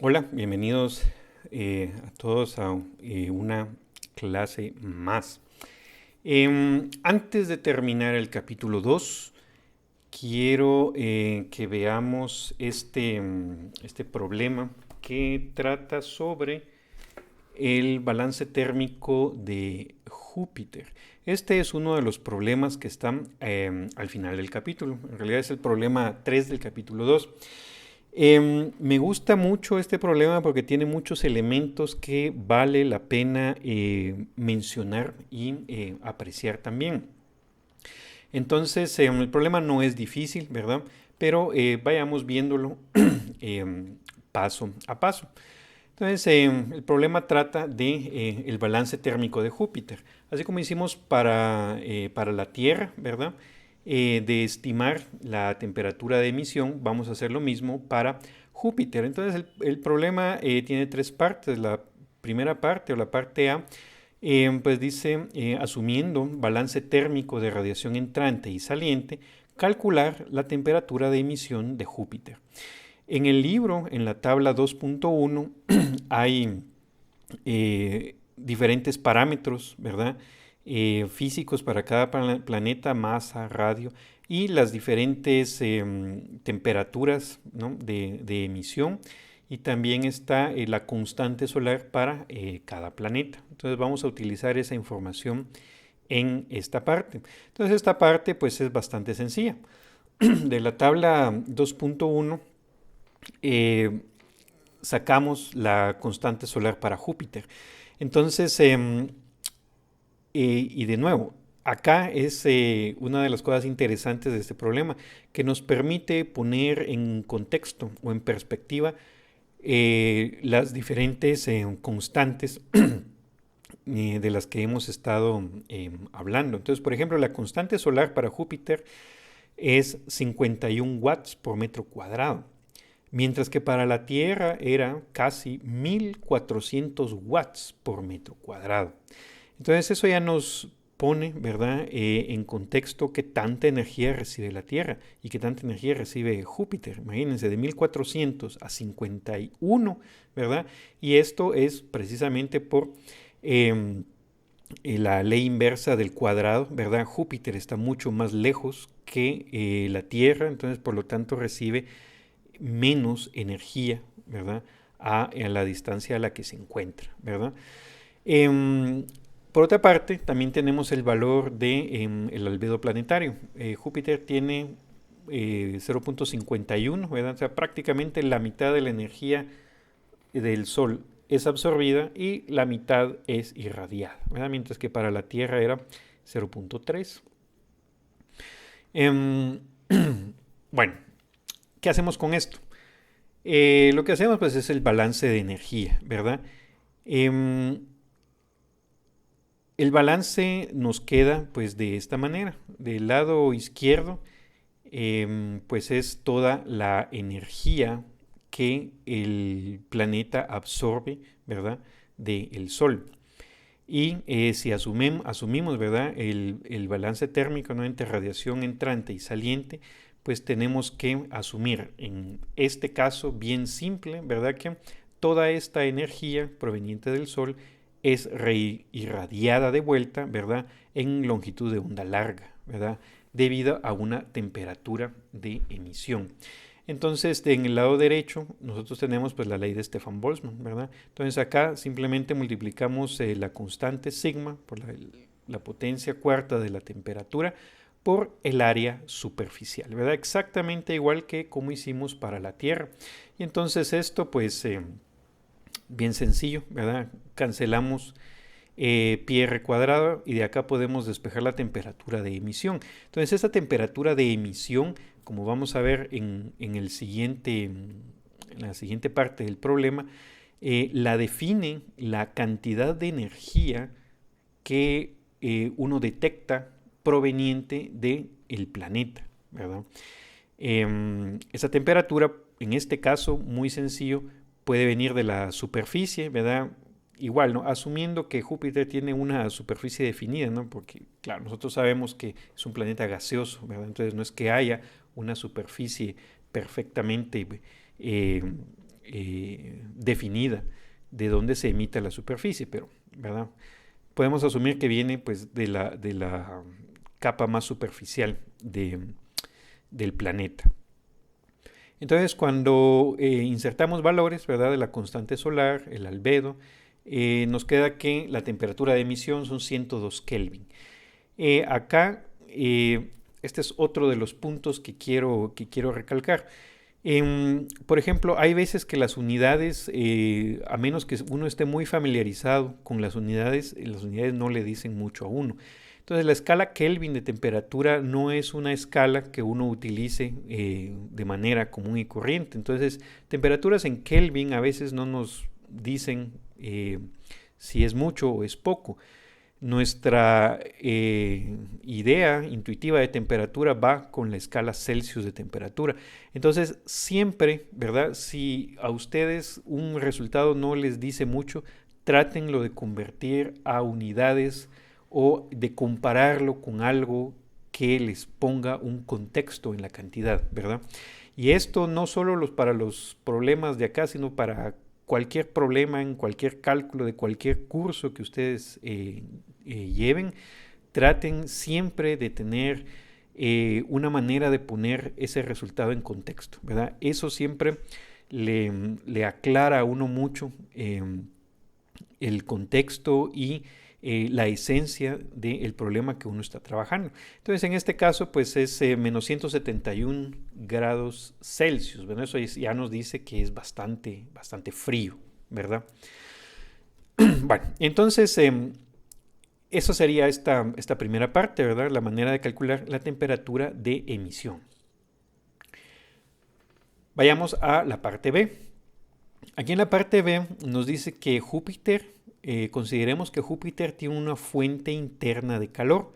Hola, bienvenidos a todos a una clase más. Antes de terminar el capítulo 2, quiero que veamos este problema que trata sobre el balance térmico de Júpiter. Este es uno de los problemas que están al final del capítulo. En realidad es el problema 3 del capítulo 2. Me gusta mucho este problema porque tiene muchos elementos que vale la pena mencionar y apreciar también. Entonces, el problema no es difícil, ¿verdad? Pero vayamos viéndolo paso a paso. Entonces, el problema trata de el balance térmico de Júpiter, así como hicimos para la Tierra, ¿verdad? De estimar la temperatura de emisión, vamos a hacer lo mismo para Júpiter. Entonces, el problema tiene tres partes. La primera parte o la parte A, pues dice, asumiendo balance térmico de radiación entrante y saliente, calcular la temperatura de emisión de Júpiter. En el libro, en la tabla 2.1, hay diferentes parámetros, ¿verdad? Físicos para cada planeta, masa, radio y las diferentes temperaturas, ¿no? de emisión. Y también está la constante solar para cada planeta. Entonces vamos a utilizar esa información en esta parte. Entonces esta parte pues es bastante sencilla. De la tabla 2.1 eh, sacamos la constante solar para Júpiter. Entonces, y de nuevo, acá es una de las cosas interesantes de este problema, que nos permite poner en contexto o en perspectiva las diferentes constantes de las que hemos estado hablando. Entonces, por ejemplo, la constante solar para Júpiter es 51 watts por metro cuadrado, mientras que para la Tierra era casi 1400 watts por metro cuadrado. Entonces eso ya nos pone, ¿verdad?, en contexto qué tanta energía recibe la Tierra y qué tanta energía recibe Júpiter. Imagínense, de 1400 a 51, ¿verdad? Y esto es precisamente por la ley inversa del cuadrado, ¿verdad? Júpiter está mucho más lejos que la Tierra, entonces por lo tanto recibe menos energía, ¿verdad? A la distancia a la que se encuentra, ¿verdad? Em, por otra parte, también tenemos el valor de el albedo planetario. Júpiter tiene 0.51, ¿verdad? O sea, prácticamente la mitad de la energía del Sol es absorbida y la mitad es irradiada, ¿verdad? Mientras que para la Tierra era 0.3. Em, bueno, ¿qué hacemos con esto? Lo que hacemos pues es el balance de energía, ¿verdad? Em, el balance nos queda pues de esta manera. Del lado izquierdo pues es toda la energía que el planeta absorbe, ¿verdad? Del Sol. Y si asumimos, ¿verdad? El balance térmico, ¿no?, entre radiación entrante y saliente, pues tenemos que asumir en este caso bien simple, ¿verdad?, que toda esta energía proveniente del Sol es irradiada de vuelta, ¿verdad?, en longitud de onda larga, ¿verdad?, debido a una temperatura de emisión. Entonces, en el lado derecho, nosotros tenemos pues la ley de Stefan-Boltzmann, ¿verdad? Entonces acá simplemente multiplicamos la constante sigma por la potencia cuarta de la temperatura por el área superficial, ¿verdad? Exactamente igual que como hicimos para la Tierra. Y entonces esto pues bien sencillo, ¿verdad? Cancelamos pi r cuadrado y de acá podemos despejar la temperatura de emisión. Entonces esta temperatura de emisión, como vamos a ver en la siguiente parte del problema, la define la cantidad de energía que uno detecta proveniente del planeta, ¿verdad? Esa temperatura, en este caso, muy sencillo, puede venir de la superficie, ¿verdad? Igual, ¿no? Asumiendo que Júpiter tiene una superficie definida, ¿no? Porque, claro, nosotros sabemos que es un planeta gaseoso, ¿verdad? Entonces no es que haya una superficie perfectamente eh, definida de dónde se emite a la superficie, pero, ¿verdad? Podemos asumir que viene pues, de la capa más superficial del planeta. Entonces, cuando insertamos valores, ¿verdad?, de la constante solar, el albedo, nos queda que la temperatura de emisión son 102 Kelvin. Acá, este es otro de los puntos que quiero recalcar. Por ejemplo, hay veces que las unidades, a menos que uno esté muy familiarizado con las unidades no le dicen mucho a uno. Entonces, la escala Kelvin de temperatura no es una escala que uno utilice de manera común y corriente. Entonces, temperaturas en Kelvin a veces no nos dicen si es mucho o es poco. Nuestra idea intuitiva de temperatura va con la escala Celsius de temperatura. Entonces, siempre, ¿verdad? Si a ustedes un resultado no les dice mucho, trátenlo de convertir a unidades o de compararlo con algo que les ponga un contexto en la cantidad, ¿verdad? Y esto no solo para los problemas de acá, sino para cualquier problema en cualquier cálculo de cualquier curso que ustedes lleven, traten siempre de tener una manera de poner ese resultado en contexto, ¿verdad? Eso siempre le aclara a uno mucho el contexto y la esencia del problema que uno está trabajando. Entonces, en este caso, pues es menos 171 grados Celsius, ¿verdad? Eso ya nos dice que es bastante frío, ¿verdad? Bueno, entonces, eso sería esta primera parte, ¿verdad? La manera de calcular la temperatura de emisión. Vayamos a la parte B. Aquí en la parte B nos dice que Júpiter, consideremos que Júpiter tiene una fuente interna de calor.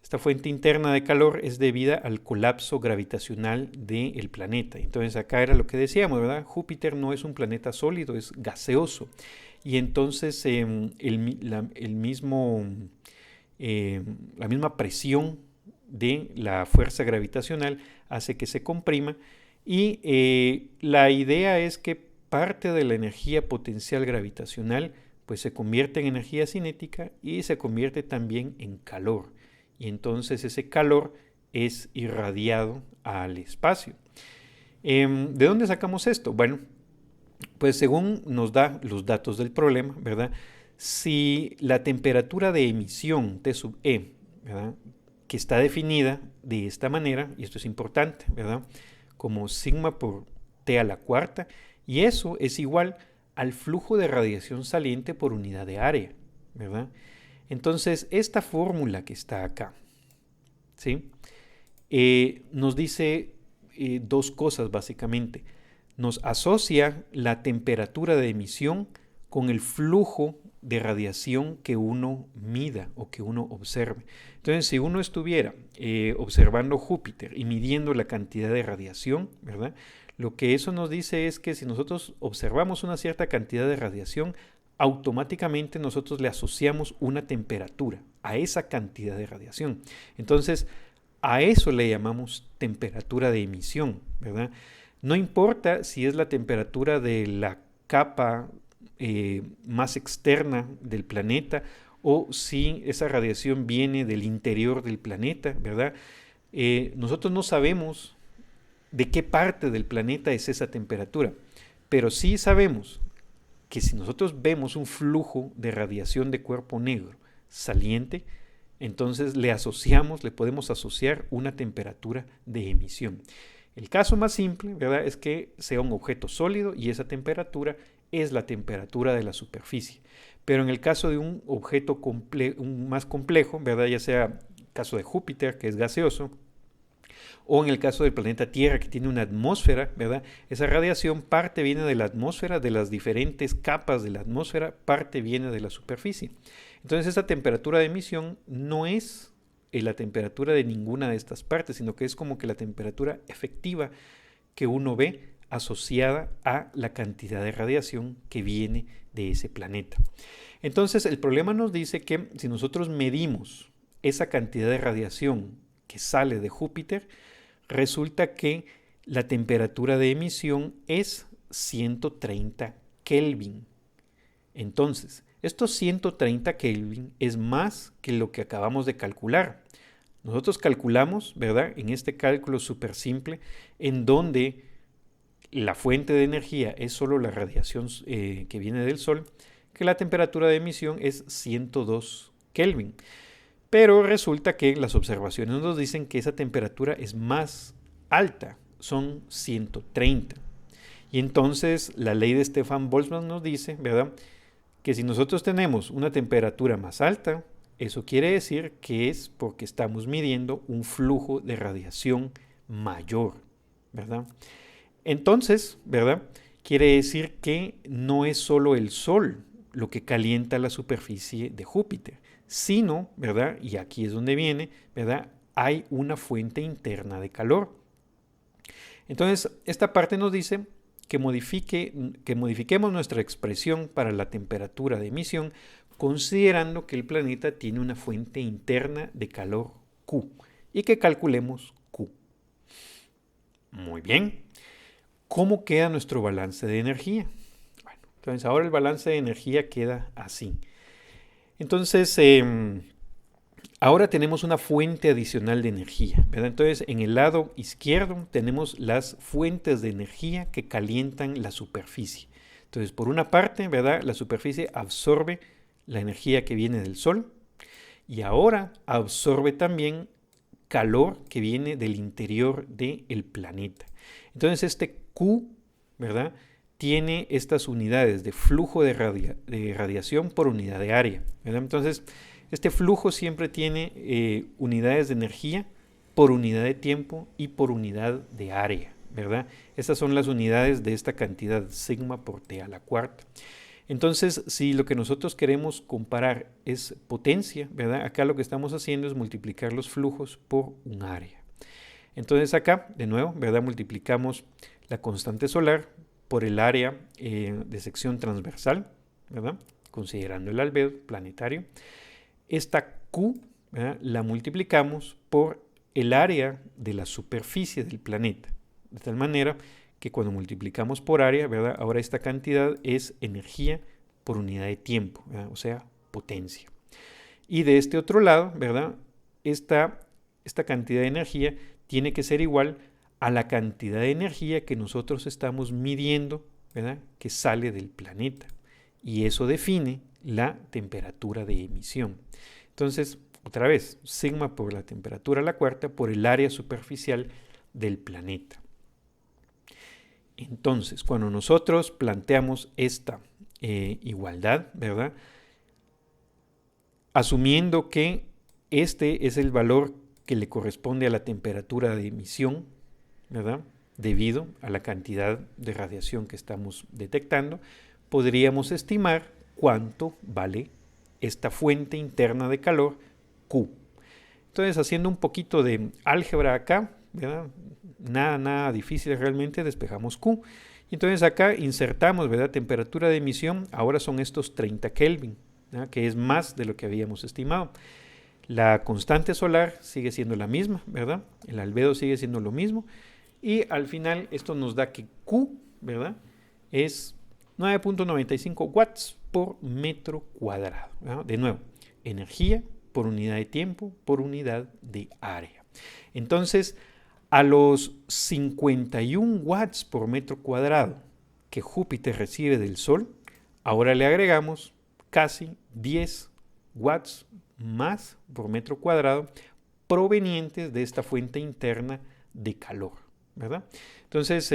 Esta fuente interna de calor es debida al colapso gravitacional del planeta. Entonces acá era lo que decíamos, ¿verdad? Júpiter no es un planeta sólido, es gaseoso. Y entonces la misma presión de la fuerza gravitacional hace que se comprima. Y la idea es que parte de la energía potencial gravitacional pues se convierte en energía cinética y se convierte también en calor. Y entonces ese calor es irradiado al espacio. ¿De dónde sacamos esto? Bueno, pues según nos da los datos del problema, ¿verdad? Si la temperatura de emisión T sub E, ¿verdad?, que está definida de esta manera, y esto es importante, ¿verdad?, como sigma por T a la cuarta, y eso es igual al flujo de radiación saliente por unidad de área, ¿verdad? Entonces, esta fórmula que está acá, ¿sí?, nos dice dos cosas básicamente. Nos asocia la temperatura de emisión con el flujo de radiación que uno mida o que uno observe. Entonces, si uno estuviera observando Júpiter y midiendo la cantidad de radiación, ¿verdad?, lo que eso nos dice es que si nosotros observamos una cierta cantidad de radiación, automáticamente nosotros le asociamos una temperatura a esa cantidad de radiación. Entonces, a eso le llamamos temperatura de emisión, ¿verdad? No importa si es la temperatura de la capa más externa del planeta o si esa radiación viene del interior del planeta, ¿verdad? Nosotros no sabemos de qué parte del planeta es esa temperatura, pero sí sabemos que si nosotros vemos un flujo de radiación de cuerpo negro saliente, entonces le podemos asociar una temperatura de emisión. El caso más simple, ¿verdad?, es que sea un objeto sólido y esa temperatura es la temperatura de la superficie. Pero en el caso de un objeto más complejo, ¿verdad?, ya sea el caso de Júpiter, que es gaseoso, o en el caso del planeta Tierra, que tiene una atmósfera, ¿verdad?, esa radiación parte viene de la atmósfera, de las diferentes capas de la atmósfera, parte viene de la superficie. Entonces esa temperatura de emisión no es la temperatura de ninguna de estas partes, sino que es como que la temperatura efectiva que uno ve asociada a la cantidad de radiación que viene de ese planeta. Entonces el problema nos dice que si nosotros medimos esa cantidad de radiación que sale de Júpiter, resulta que la temperatura de emisión es 130 Kelvin. Entonces, estos 130 Kelvin es más que lo que acabamos de calcular. Nosotros calculamos, ¿verdad? En este cálculo súper simple, en donde la fuente de energía es solo la radiación que viene del Sol, que la temperatura de emisión es 102 Kelvin. Pero resulta que las observaciones nos dicen que esa temperatura es más alta, son 130. Y entonces la ley de Stefan Boltzmann nos dice, ¿verdad?, que si nosotros tenemos una temperatura más alta, eso quiere decir que es porque estamos midiendo un flujo de radiación mayor, ¿verdad? Entonces, ¿verdad?, quiere decir que no es solo el Sol lo que calienta la superficie de Júpiter, sino, ¿verdad?, y aquí es donde viene, ¿verdad?, hay una fuente interna de calor. Entonces, esta parte nos dice que modifiquemos nuestra expresión para la temperatura de emisión considerando que el planeta tiene una fuente interna de calor Q y que calculemos Q. Muy bien. ¿Cómo queda nuestro balance de energía? Bueno, entonces ahora el balance de energía queda así. Entonces, ahora tenemos una fuente adicional de energía, ¿verdad? Entonces, en el lado izquierdo tenemos las fuentes de energía que calientan la superficie. Entonces, por una parte, ¿verdad?, la superficie absorbe la energía que viene del Sol y ahora absorbe también calor que viene del interior del planeta. Entonces, este Q, ¿verdad?, tiene estas unidades de flujo de radiación por unidad de área, ¿verdad? Entonces, este flujo siempre tiene unidades de energía por unidad de tiempo y por unidad de área, ¿verdad? Estas son las unidades de esta cantidad, sigma por T a la cuarta. Entonces, si lo que nosotros queremos comparar es potencia, ¿verdad?, acá lo que estamos haciendo es multiplicar los flujos por un área. Entonces acá, de nuevo, ¿verdad?, multiplicamos la constante solar por el área de sección transversal, ¿verdad?, considerando el albedo planetario. Esta Q, ¿verdad?, la multiplicamos por el área de la superficie del planeta, de tal manera que cuando multiplicamos por área, ¿verdad?, ahora esta cantidad es energía por unidad de tiempo, ¿verdad?, o sea, potencia. Y de este otro lado, ¿verdad?, esta cantidad de energía tiene que ser igual a la cantidad de energía que nosotros estamos midiendo, ¿verdad?, que sale del planeta. Y eso define la temperatura de emisión. Entonces, otra vez, sigma por la temperatura a la cuarta por el área superficial del planeta. Entonces, cuando nosotros planteamos esta igualdad, ¿verdad?, asumiendo que este es el valor que le corresponde a la temperatura de emisión, ¿verdad?, debido a la cantidad de radiación que estamos detectando, podríamos estimar cuánto vale esta fuente interna de calor Q. Entonces, haciendo un poquito de álgebra acá, ¿verdad?, nada difícil realmente, despejamos Q. Entonces acá insertamos, ¿verdad?, temperatura de emisión, ahora son estos 30 Kelvin, ¿verdad?, que es más de lo que habíamos estimado. La constante solar sigue siendo la misma, ¿verdad?, el albedo sigue siendo lo mismo, y al final esto nos da que Q, ¿verdad?, es 9.95 watts por metro cuadrado, ¿verdad? De nuevo, energía por unidad de tiempo por unidad de área. Entonces, a los 51 watts por metro cuadrado que Júpiter recibe del Sol, ahora le agregamos casi 10 watts más por metro cuadrado provenientes de esta fuente interna de calor, ¿verdad? Entonces,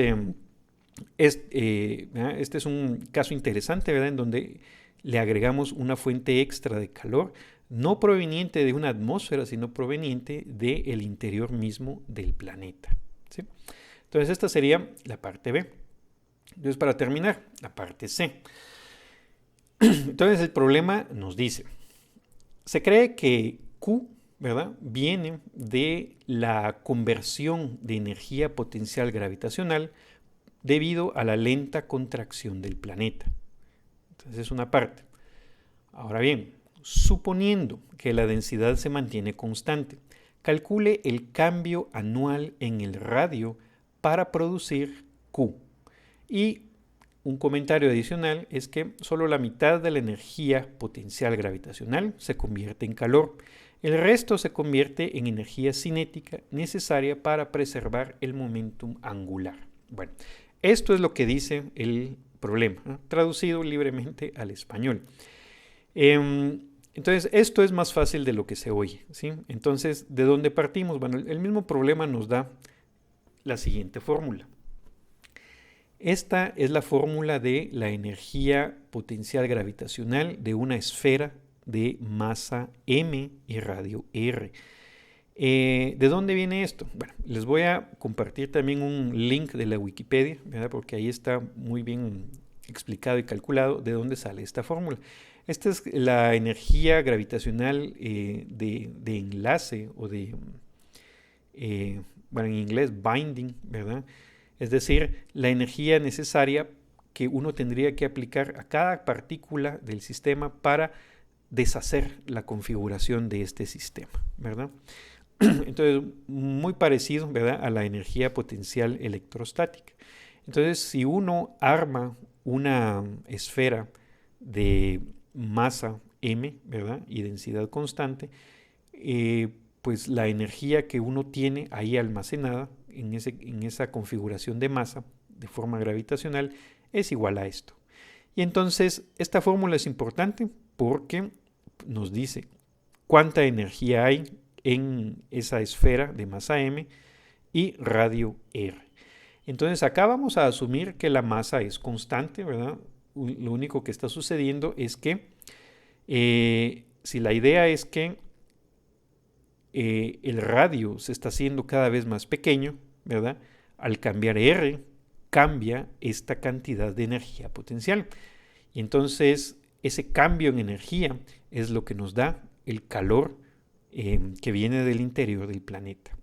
este es un caso interesante, ¿verdad?, en donde le agregamos una fuente extra de calor, no proveniente de una atmósfera, sino proveniente del interior mismo del planeta, ¿sí? Entonces, esta sería la parte B. Entonces, para terminar, la parte C. Entonces, el problema nos dice, se cree que Q, ¿verdad?, viene de la conversión de energía potencial gravitacional debido a la lenta contracción del planeta. Entonces, es una parte. Ahora bien, suponiendo que la densidad se mantiene constante, calcule el cambio anual en el radio para producir Q. Y un comentario adicional es que solo la mitad de la energía potencial gravitacional se convierte en calor. El resto se convierte en energía cinética necesaria para preservar el momentum angular. Bueno, esto es lo que dice el problema, ¿no? Traducido libremente al español. Entonces, esto es más fácil de lo que se oye, ¿sí? Entonces, ¿de dónde partimos? Bueno, el mismo problema nos da la siguiente fórmula. Esta es la fórmula de la energía potencial gravitacional de una esfera de masa m y radio r. ¿De dónde viene esto? Bueno, les voy a compartir también un link de la Wikipedia, ¿verdad? Porque ahí está muy bien explicado y calculado de dónde sale esta fórmula. Esta es la energía gravitacional de enlace o de, bueno, en inglés binding, ¿verdad? Es decir, la energía necesaria que uno tendría que aplicar a cada partícula del sistema para deshacer la configuración de este sistema, ¿verdad? Entonces, muy parecido, ¿verdad?, a la energía potencial electrostática. Entonces, si uno arma una esfera de masa m, ¿verdad?, y densidad constante, pues la energía que uno tiene ahí almacenada en esa configuración de masa de forma gravitacional es igual a esto. Y entonces esta fórmula es importante porque nos dice cuánta energía hay en esa esfera de masa m y radio r. Entonces acá vamos a asumir que la masa es constante, ¿verdad? Lo único que está sucediendo es que si la idea es que el radio se está haciendo cada vez más pequeño, ¿verdad? Al cambiar R, cambia esta cantidad de energía potencial. Y entonces ese cambio en energía es lo que nos da el calor que viene del interior del planeta.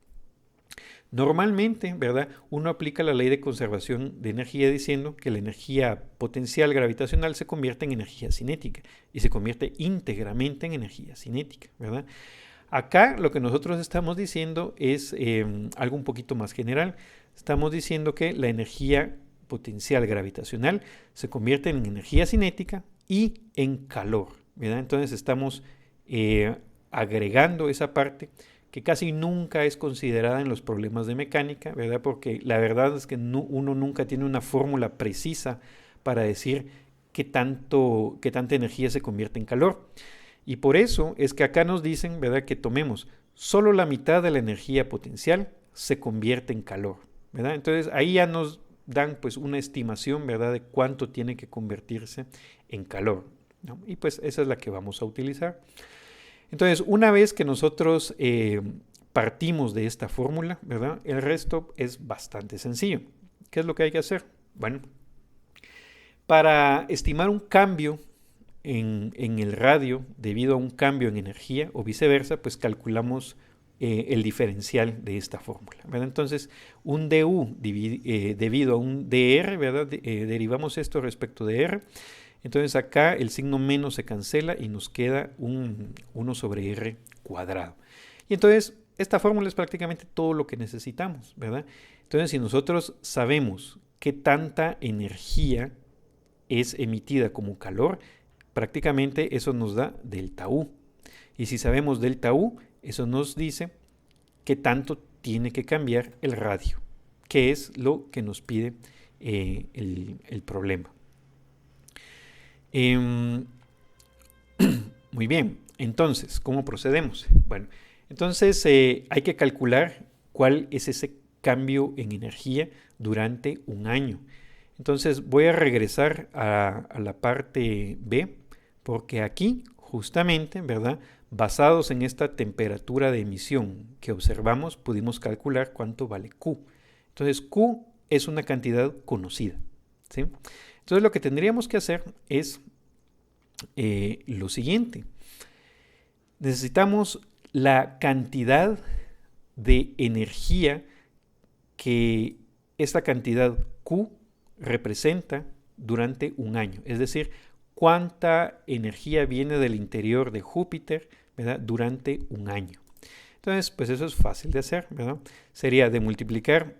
Normalmente, ¿verdad?, uno aplica la ley de conservación de energía diciendo que la energía potencial gravitacional se convierte en energía cinética y se convierte íntegramente en energía cinética, ¿verdad? Acá lo que nosotros estamos diciendo es algo un poquito más general. Estamos diciendo que la energía potencial gravitacional se convierte en energía cinética y en calor, ¿verdad? Entonces estamos agregando esa parte que casi nunca es considerada en los problemas de mecánica, ¿verdad? Porque la verdad es que uno nunca tiene una fórmula precisa para decir qué tanta energía se convierte en calor. Y por eso es que acá nos dicen, ¿verdad?, que tomemos solo la mitad de la energía potencial se convierte en calor, ¿verdad? Entonces ahí ya nos dan pues una estimación, ¿verdad?, de cuánto tiene que convertirse en calor, ¿no? Y pues esa es la que vamos a utilizar. Entonces, una vez que nosotros partimos de esta fórmula, ¿verdad?, el resto es bastante sencillo. ¿Qué es lo que hay que hacer? Bueno, para estimar un cambio en el radio debido a un cambio en energía o viceversa, pues calculamos el diferencial de esta fórmula, ¿verdad? Entonces, un du debido a un dr, ¿verdad? Derivamos esto respecto de r. Entonces acá el signo menos se cancela y nos queda un 1 sobre r cuadrado. Y entonces esta fórmula es prácticamente todo lo que necesitamos, ¿verdad? Entonces si nosotros sabemos qué tanta energía es emitida como calor, prácticamente eso nos da delta U. Y si sabemos delta U, eso nos dice qué tanto tiene que cambiar el radio, que es lo que nos pide el problema. Muy bien, entonces, ¿cómo procedemos? Bueno, entonces hay que calcular cuál es ese cambio en energía durante un año. Entonces voy a regresar a la parte B, porque aquí justamente, ¿verdad?, basados en esta temperatura de emisión que observamos, pudimos calcular cuánto vale Q. Entonces Q es una cantidad conocida, ¿sí? Entonces lo que tendríamos que hacer es lo siguiente. Necesitamos la cantidad de energía que esta cantidad Q representa durante un año. Es decir, cuánta energía viene del interior de Júpiter, ¿verdad?, durante un año. Entonces, pues eso es fácil de hacer, ¿verdad? Sería de multiplicar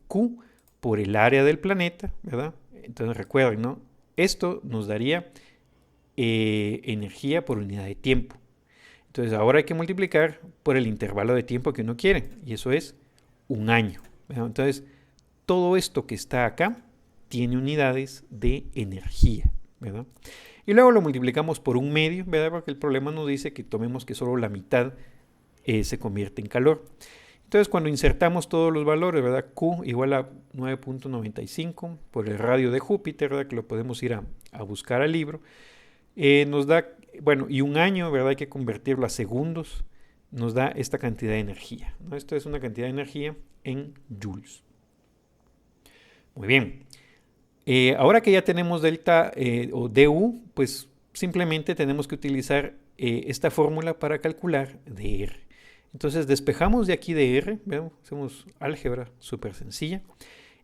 Q por el área del planeta, ¿verdad?, Entonces recuerden, ¿no? Esto nos daría energía por unidad de tiempo. Entonces ahora hay que multiplicar por el intervalo de tiempo que uno quiere, y eso es un año. Entonces, todo esto que está acá tiene unidades de energía, ¿verdad? Y luego lo multiplicamos por un medio, ¿verdad? Porque el problema nos dice que tomemos que solo la mitad se convierte en calor. Entonces, cuando insertamos todos los valores, ¿verdad? Q igual a 9.95 por el radio de Júpiter, ¿verdad? Que lo podemos ir a buscar al libro. Nos da, bueno, y un año, ¿verdad? Hay que convertirlo a segundos, nos da esta cantidad de energía, ¿no? Esto es una cantidad de energía en joules. Muy bien. Ahora que ya tenemos delta o du, pues simplemente tenemos que utilizar esta fórmula para calcular dr. Entonces despejamos de aquí dr, ¿verdad? Hacemos álgebra súper sencilla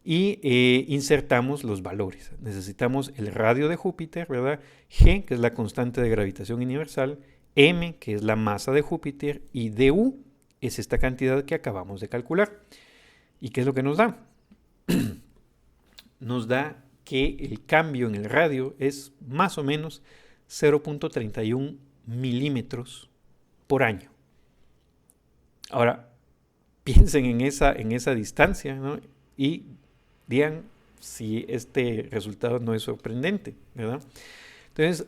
y insertamos los valores. Necesitamos el radio de Júpiter, ¿verdad? G, que es la constante de gravitación universal, m, que es la masa de Júpiter, y du es esta cantidad que acabamos de calcular. ¿Y qué es lo que nos da? Nos da que el cambio en el radio es más o menos 0.31 milímetros por año. Ahora, piensen en esa distancia, ¿no? Y digan si este resultado no es sorprendente, ¿verdad? Entonces,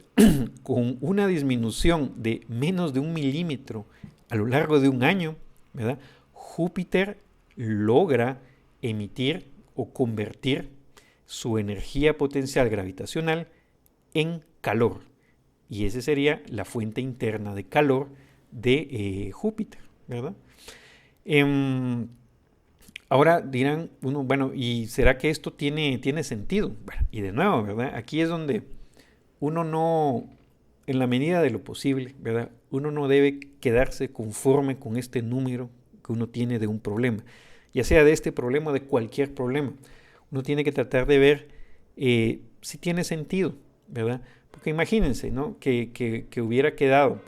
con una disminución de menos de 1 milímetro a lo largo de un año, ¿verdad? Júpiter logra emitir o convertir su energía potencial gravitacional en calor. Y esa sería la fuente interna de calor de Júpiter, ¿verdad? Ahora dirán uno, bueno, ¿y será que esto tiene sentido? Bueno, y de nuevo, ¿verdad? Aquí es donde uno no, en la medida de lo posible, ¿verdad? Uno no debe quedarse conforme con este número que uno tiene de un problema, ya sea de este problema o de cualquier problema. Uno tiene que tratar de ver si tiene sentido, ¿verdad? Porque imagínense, ¿no? Que hubiera quedado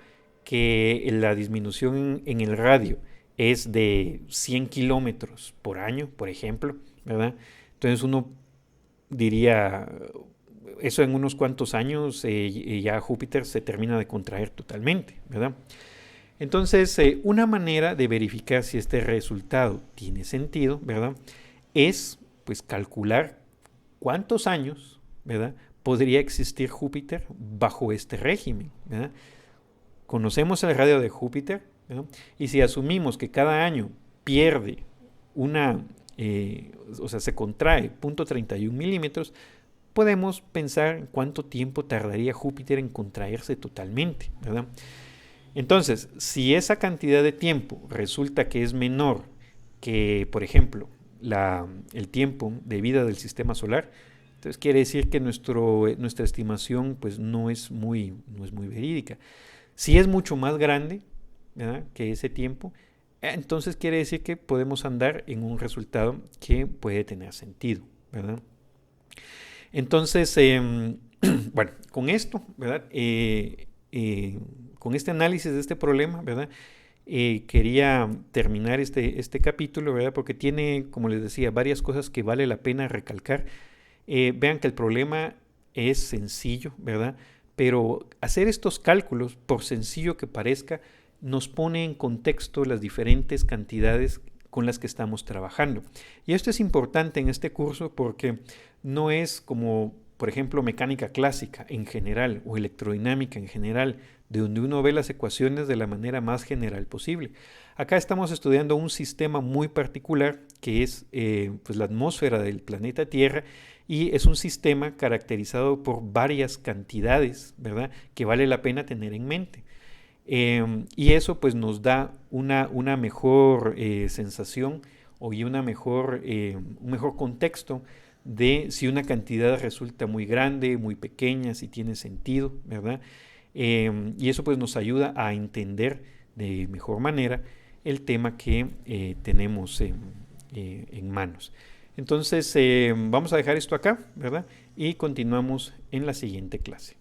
que la disminución en el radio es de 100 kilómetros por año, por ejemplo, ¿verdad? Entonces uno diría, eso en unos cuantos años ya Júpiter se termina de contraer totalmente, ¿verdad? Entonces, una manera de verificar si este resultado tiene sentido, ¿verdad? Es pues calcular cuántos años, ¿verdad?, podría existir Júpiter bajo este régimen, ¿verdad? Conocemos el radio de Júpiter, ¿verdad? Y si asumimos que cada año pierde o sea, se contrae 0.31 milímetros, podemos pensar en cuánto tiempo tardaría Júpiter en contraerse totalmente, ¿verdad? Entonces, si esa cantidad de tiempo resulta que es menor que, por ejemplo, el tiempo de vida del sistema solar, entonces quiere decir que nuestra estimación pues no es muy verídica. Si es mucho más grande, ¿verdad?, que ese tiempo, entonces quiere decir que podemos andar en un resultado que puede tener sentido, ¿verdad? Entonces, bueno, con esto, ¿verdad?, con este análisis de este problema, ¿verdad?, quería terminar este capítulo, ¿verdad?, porque tiene, como les decía, varias cosas que vale la pena recalcar. Vean que el problema es sencillo, ¿verdad?, pero hacer estos cálculos, por sencillo que parezca, nos pone en contexto las diferentes cantidades con las que estamos trabajando. Y esto es importante en este curso porque no es como, por ejemplo, mecánica clásica en general o electrodinámica en general, de donde uno ve las ecuaciones de la manera más general posible. Acá estamos estudiando un sistema muy particular que es pues la atmósfera del planeta Tierra, y es un sistema caracterizado por varias cantidades, ¿verdad?, que vale la pena tener en mente. Y eso pues nos da una mejor sensación y un mejor contexto de si una cantidad resulta muy grande, muy pequeña, si tiene sentido, ¿verdad? Y eso pues nos ayuda a entender de mejor manera el tema que tenemos en manos. Entonces vamos a dejar esto acá, ¿verdad? Y continuamos en la siguiente clase.